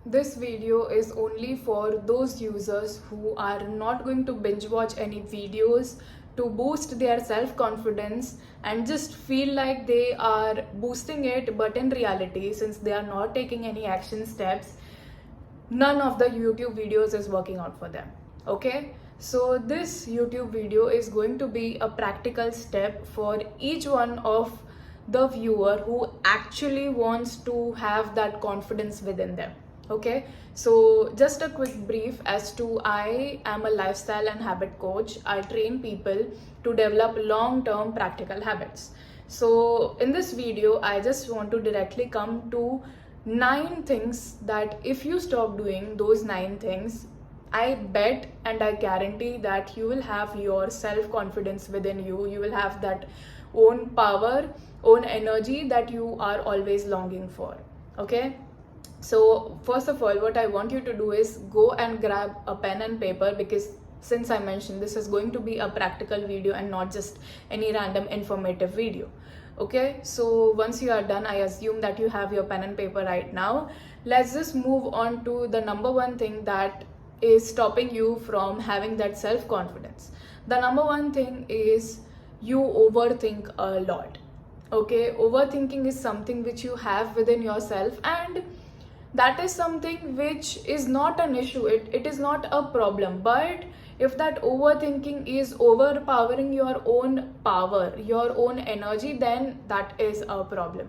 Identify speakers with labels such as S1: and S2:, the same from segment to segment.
S1: This video is only for those users who are not going to binge watch any videos to boost their self-confidence and just feel like they are boosting it, but in reality, since they are not taking any action steps, none of the YouTube videos is working out for them. Okay, so this YouTube video is going to be a practical step for each one of the viewer who actually wants to have that confidence within them. Okay, so just a quick brief as to I am a lifestyle and habit coach. I train people to develop long-term practical habits. So in this video, I just want to directly come to 9 things that if you stop doing those 9 things, I bet and I guarantee that you will have your self-confidence within you. You will have that own power, own energy that you are always longing for. Okay, so first of all, what I want you to do is go and grab a pen and paper, because since I mentioned this is going to be a practical video and not just any random informative video. Okay, so once you are done, I assume that you have your pen and paper right now. Let's just move on to the number one thing that is stopping you from having that self-confidence. The number one thing is you overthink a lot. Okay, overthinking is something which you have within yourself, and that is something which is not an issue. It is not a problem. But if that overthinking is overpowering your own power, your own energy, then that is a problem.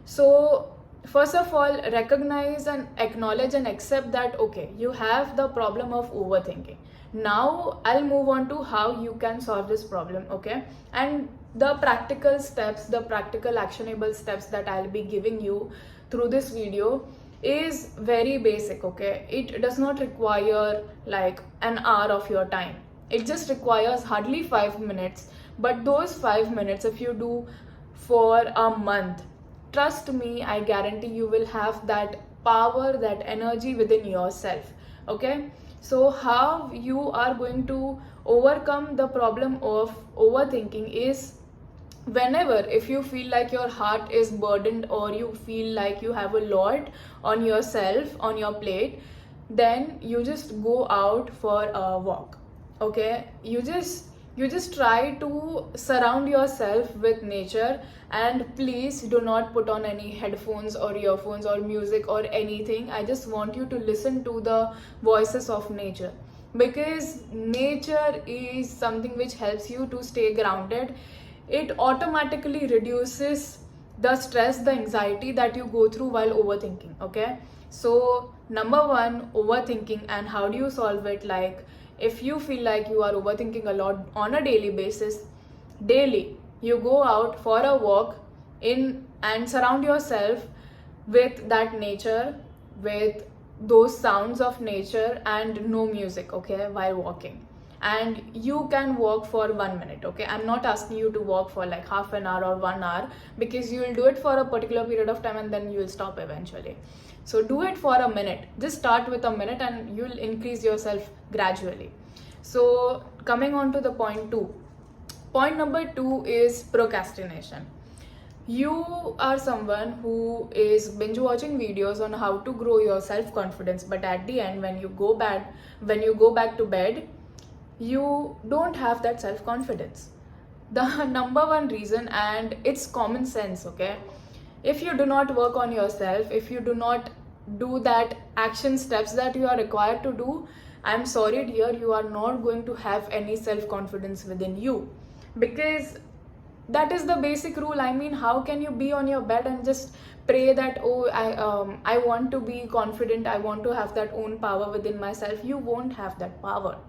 S1: So first of all, recognize and acknowledge and accept that okay, you have the problem of overthinking. Now I'll move on to how you can solve this problem. Okay, and the practical steps, the practical actionable steps that I'll be giving you through this video is very basic. Okay, it does not require like an hour of your time. It just requires hardly 5 minutes, but those 5 minutes, if you do for a month, trust me, I guarantee you will have that power, that energy within yourself. Okay, so how you are going to overcome the problem of overthinking is, whenever if you feel like your heart is burdened or you feel like you have a lot on yourself, on your plate, then you just go out for a walk. Okay, you just try to surround yourself with nature, and please do not put on any headphones or earphones or music or anything. I just want you to listen to the voices of nature, because nature is something which helps you to stay grounded. It automatically reduces the stress, the anxiety that you go through while overthinking. Okay, so number one, overthinking. And how do you solve it? Like, if you feel like you are overthinking a lot on a daily basis, daily you go out for a walk in and surround yourself with that nature, with those sounds of nature, and no music. Okay, while walking, and you can walk for 1 minute. Okay, I'm not asking you to walk for like half an hour or 1 hour, because you will do it for a particular period of time and then you will stop eventually. So do it for a minute. Just start with a minute and you will increase yourself gradually. So coming on to the point two. Point number two is procrastination. You are someone who is binge watching videos on how to grow your self confidence, but at the end, when you go back to bed, you don't have that self confidence. The number one reason, and it's common sense. Okay, if you do not work on yourself, if you do not do that action steps that you are required to do, I'm sorry dear, you are not going to have any self confidence within you, because that is the basic rule. I mean, how can you be on your bed and just pray that oh, I want to be confident, I want to have that own power within myself? You won't have that power.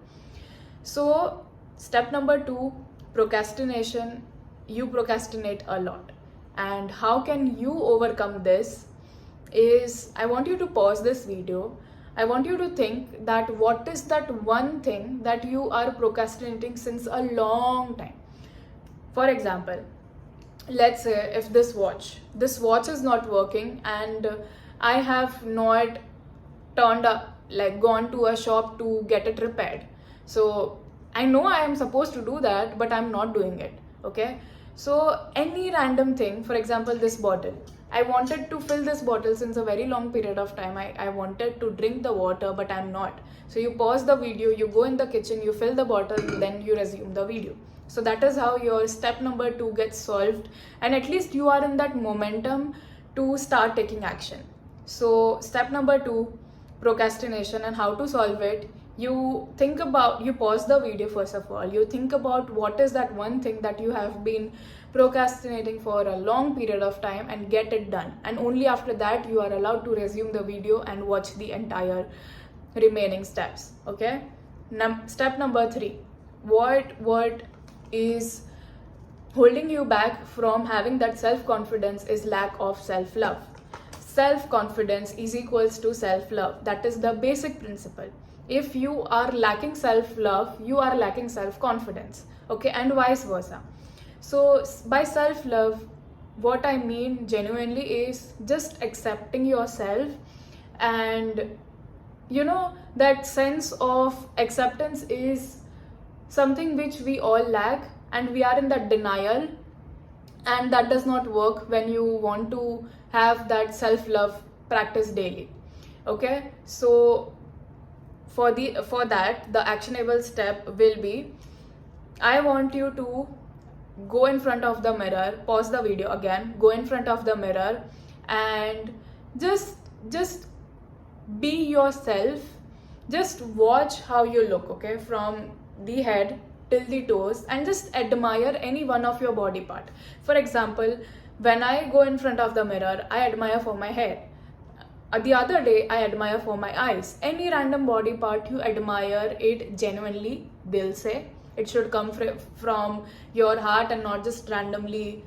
S1: So step number two, procrastination. You procrastinate a lot, and how can you overcome this is, I want you to pause this video. I want you to think that what is that one thing that you are procrastinating since a long time. For example, let's say if this watch is not working, and I have not turned up, like gone to a shop to get it repaired. So I know I am supposed to do that, but I'm not doing it. Okay, so any random thing, for example, this bottle, I wanted to fill this bottle since a very long period of time. I wanted to drink the water, but I'm not. So you pause the video, you go in the kitchen, you fill the bottle, then you resume the video. So that is how your step number 2 gets solved, and at least you are in that momentum to start taking action. So step number 2, procrastination and how to solve it. You pause the video first of all, you think about what is that one thing that you have been procrastinating for a long period of time and get it done, and only after that you are allowed to resume the video and watch the entire remaining steps. Okay, step number 3, what is holding you back from having that self-confidence is lack of self-love. Self-confidence is equals to self-love. That is the basic principle. If you are lacking self-love, you are lacking self-confidence. Okay, and vice versa. So by self-love, what I mean genuinely is just accepting yourself, and that sense of acceptance is something which we all lack, and we are in that denial, and that does not work when you want to have that self-love practice daily. Okay, so for that the actionable step will be, I want you to go in front of the mirror, pause the video again, go in front of the mirror and just be yourself. Just watch how you look, okay, from the head till the toes, and just admire any one of your body part. For example, when I go in front of the mirror, I admire for my hair. The other day, I admire for my eyes. Any random body part you admire it genuinely, dil se. It should come from your heart and not just randomly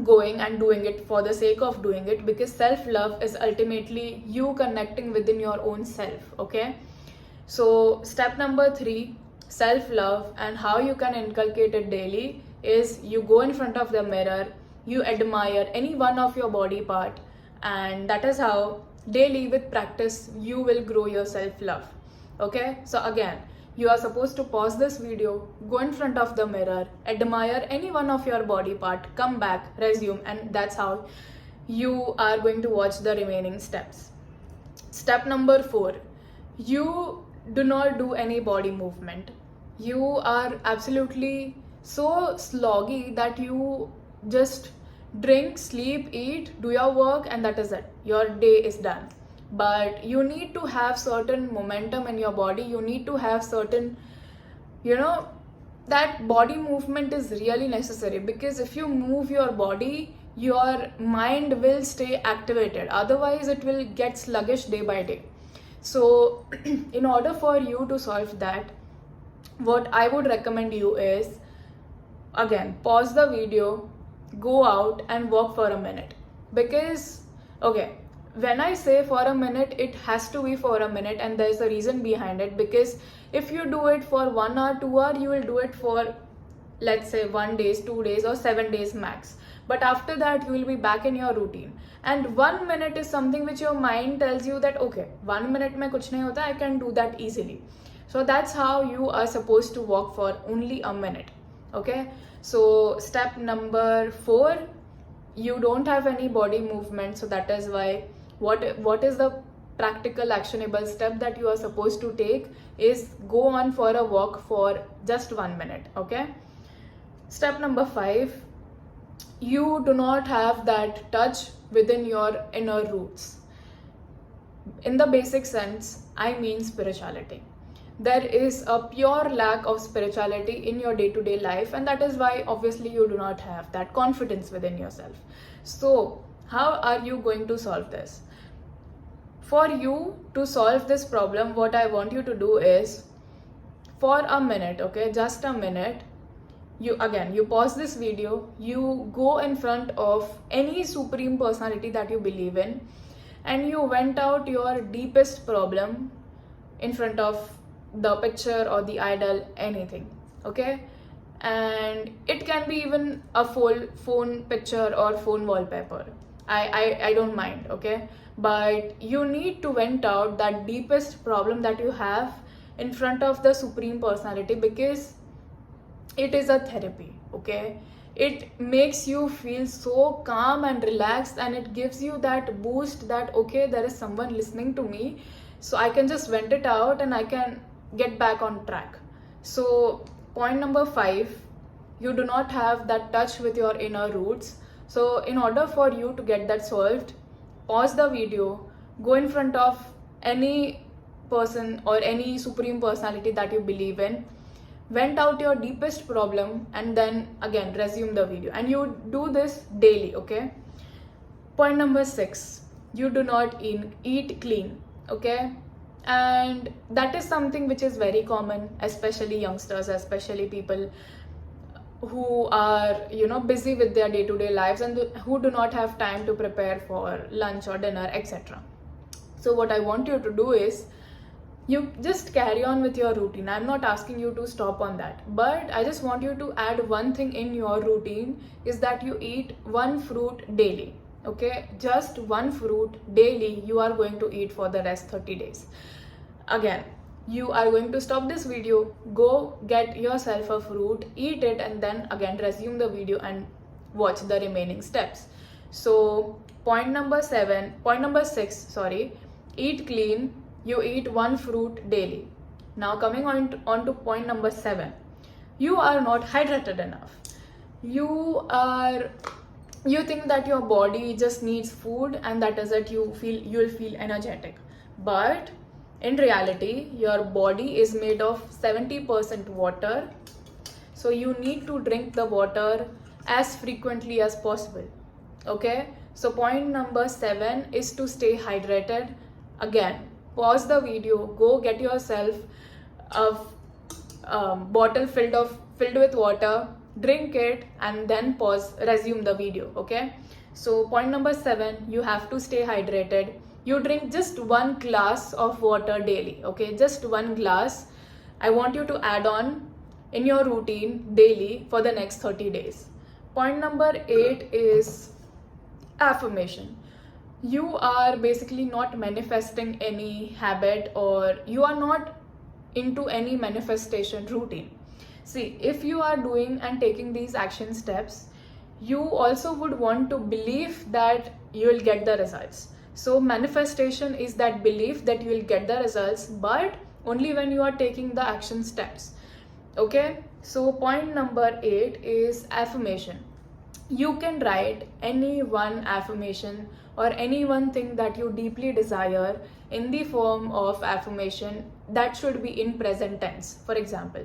S1: going and doing it for the sake of doing it, because self-love is ultimately you connecting within your own self. Okay, so step number 3, self-love, and how you can inculcate it daily is you go in front of the mirror, you admire any one of your body part, and that is how daily with practice you will grow your self-love. Okay, so again, you are supposed to pause this video, go in front of the mirror, admire any one of your body part, come back, resume, and that's how you are going to watch the remaining steps. Step number 4, you do not do any body movement. You are absolutely so sloggy that you just drink, sleep, eat, do your work, and that is it. Your day is done. But you need to have certain momentum in your body. You need to have certain, that body movement is really necessary, because if you move your body, your mind will stay activated. Otherwise, it will get sluggish day by day. So in order for you to solve that, what I would recommend you is, again, pause the video, go out and walk for a minute. Because, okay, when I say for a minute, it has to be for a minute, and there's a reason behind it. Because if you do it for 1 hour, 2 hours, you will do it for, let's say, 1 day, 2 days, or 7 days max. But after that, you will be back in your routine. And 1 minute is something which your mind tells you that, okay, 1 minute mein kuch nahi hota, I can do that easily. So that's how you are supposed to walk for only a minute. Okay, so step number 4, you don't have any body movement, so that is why what is the practical actionable step that you are supposed to take is go on for a walk for just 1 minute. Okay, step number 5, you do not have that touch within your inner roots. In the basic sense, I mean spirituality. There is a pure lack of spirituality in your day-to-day life, and that is why obviously you do not have that confidence within yourself. So how are you going to solve this? For you to solve this problem, what I want you to do is, for a minute, okay, just a minute, you pause this video, you go in front of any supreme personality that you believe in, and you vent out your deepest problem in front of the picture or the idol, anything. Okay, and it can be even a phone picture or phone wallpaper. I don't mind. Okay, but you need to vent out that deepest problem that you have in front of the supreme personality, because it is a therapy. Okay, it makes you feel so calm and relaxed, and it gives you that boost that okay, there is someone listening to me, so I can just vent it out and I can get back on track. So point number 5, you do not have that touch with your inner roots. So in order for you to get that solved, pause the video, go in front of any person or any supreme personality that you believe in, vent out your deepest problem, and then again resume the video. And you do this daily, okay? Point number 6, you do not eat clean, okay? And that is something which is very common, especially youngsters, especially people who are busy with their day-to-day lives and who do not have time to prepare for lunch or dinner, etc. So what I want you to do is, you just carry on with your routine. I'm not asking you to stop on that, but I just want you to add one thing in your routine, is that you eat one fruit daily, okay? Just one fruit daily you are going to eat for the rest 30 days. Again, you are going to stop this video, go get yourself a fruit, eat it, and then again resume the video and watch the remaining steps. So point number 6, eat clean, you eat one fruit daily. Now coming on to point number 7, you are not hydrated enough. You think that your body just needs food and that is it, you'll feel energetic. But in reality, your body is made of 70% water. So you need to drink the water as frequently as possible. Okay? So point number 7 is to stay hydrated. Again, pause the video, go get yourself a bottle filled with water, drink it, and then pause, resume the video. Okay? So point number 7, you have to stay hydrated. You drink just 1 glass of water daily, okay? Just 1 glass. I want you to add on in your routine daily for the next 30 days. Point number 8 is affirmation. You are basically not manifesting any habit, or you are not into any manifestation routine. See, if you are doing and taking these action steps, you also would want to believe that you will get the results. So manifestation is that belief that you will get the results, but only when you are taking the action steps. Okay? So point number 8 is affirmation. You can write any one affirmation or any one thing that you deeply desire in the form of affirmation that should be in present tense. For example,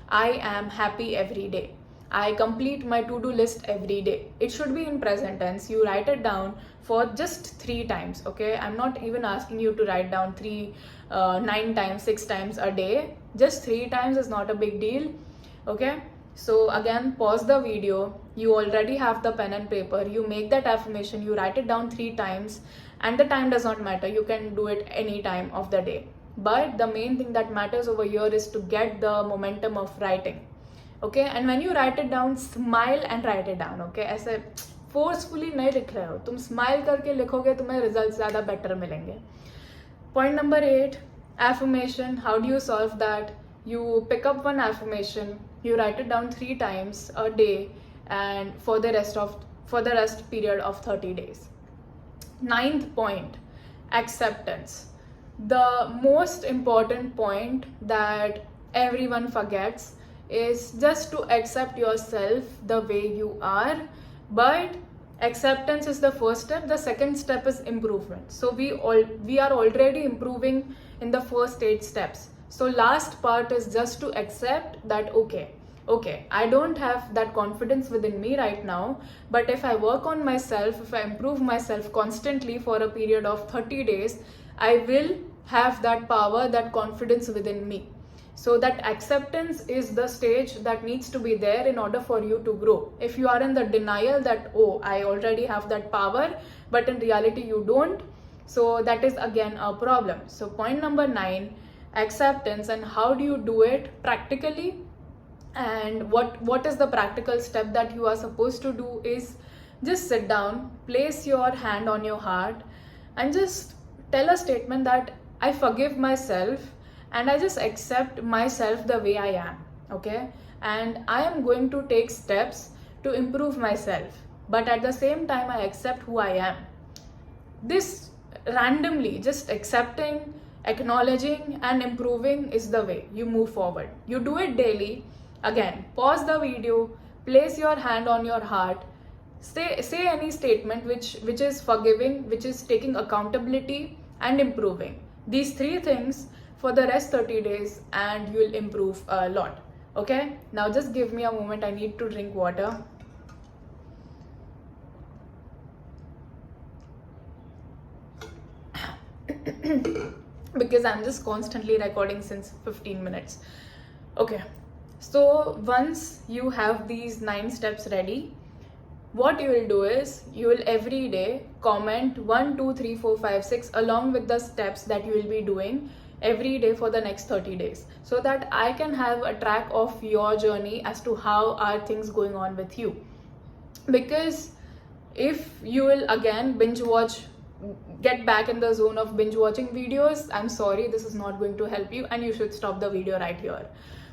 S1: I am happy every day. I complete my to-do list every day. It should be in present tense. You write it down for just 3 times, okay? I'm not even asking you to write down 9 times, 6 times a day. Just 3 times is not a big deal, okay? So again, pause the video. You already have the pen and paper. You make that affirmation, you write it down 3 times, and the time does not matter. You can do it any time of the day. But the main thing that matters over here is to get the momentum of writing. Okay, and when you write it down, smile and write it down. Okay, ऐसे forcefully नहीं लिख रहे हो, तुम smile करके लिखोगे, तुम्हें results ज़्यादा better मिलेंगे. Point number 8, affirmation. How do you solve that? You pick up one affirmation, you write it down 3 times a day, and for the rest period of 30 days. 9th point, acceptance. The most important point that everyone forgets is just to accept yourself the way you are. But acceptance is the first step. The second step is improvement. So we are already improving in the first 8 steps. So last part is just to accept that okay, I don't have that confidence within me right now, but if I work on myself, if I improve myself constantly for a period of 30 days, I will have that power, that confidence within me. So that acceptance is the stage that needs to be there in order for you to grow. If you are in the denial that, oh, I already have that power, but in reality you don't, so that is again a problem. So point number 9, acceptance. And how do you do it practically? And what is the practical step that you are supposed to do is just sit down, place your hand on your heart, and just tell a statement that I forgive myself and I just accept myself the way I am, okay? And I am going to take steps to improve myself, but at the same time I accept who I am. This randomly, just accepting, acknowledging and improving is the way you move forward. You do it daily. Again, pause the video, place your hand on your heart, say any statement which is forgiving, which is taking accountability and improving. These three things for the rest 30 days and you'll improve a lot. Okay, now just give me a moment, I need to drink water. Because I'm just constantly recording since 15 minutes. Okay, so once you have these 9 steps ready, what you will do is you will every day comment 1, 2, 3, 4, 5, 6 along with the steps that you will be doing every day for the next 30 days, so that I can have a track of your journey as to how are things going on with you. Because if you will again binge watch, get back in the zone of binge watching videos, I'm sorry, this is not going to help you and you should stop the video right here.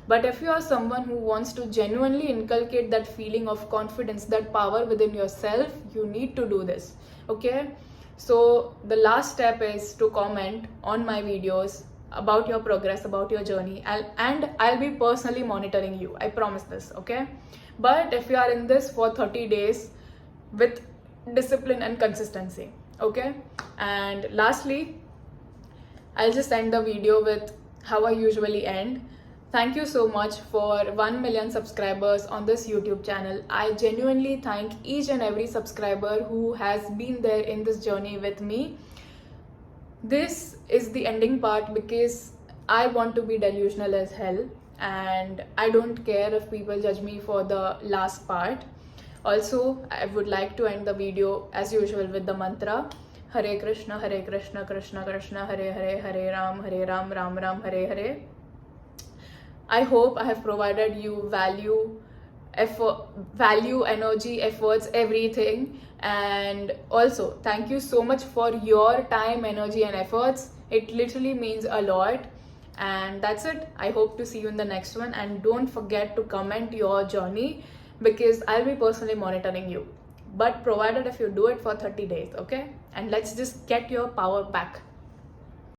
S1: But if you are someone who wants to genuinely inculcate that feeling of confidence, that power within yourself, you need to do this. Okay, so the last step is to comment on my videos about your progress, about your journey, and I'll be personally monitoring you, I promise this. Okay, but if you are in this for 30 days with discipline and consistency. Okay, and lastly, I'll just end the video with how I usually end. Thank you so much for 1 million subscribers on this YouTube channel. I genuinely thank each and every subscriber who has been there in this journey with me. This is the ending part because I want to be delusional as hell and I don't care if people judge me for the last part. Also, I would like to end the video as usual with the mantra Hare Krishna, Krishna Krishna, Hare Hare, Hare Ram, Ram Ram, Hare Hare. I hope I have provided you value, energy, efforts, everything. And also, thank you so much for your time, energy and efforts. It literally means a lot. And that's it. I hope to see you in the next one. And don't forget to comment your journey because I'll be personally monitoring you. But provided if you do it for 30 days, okay? And let's just get your power back.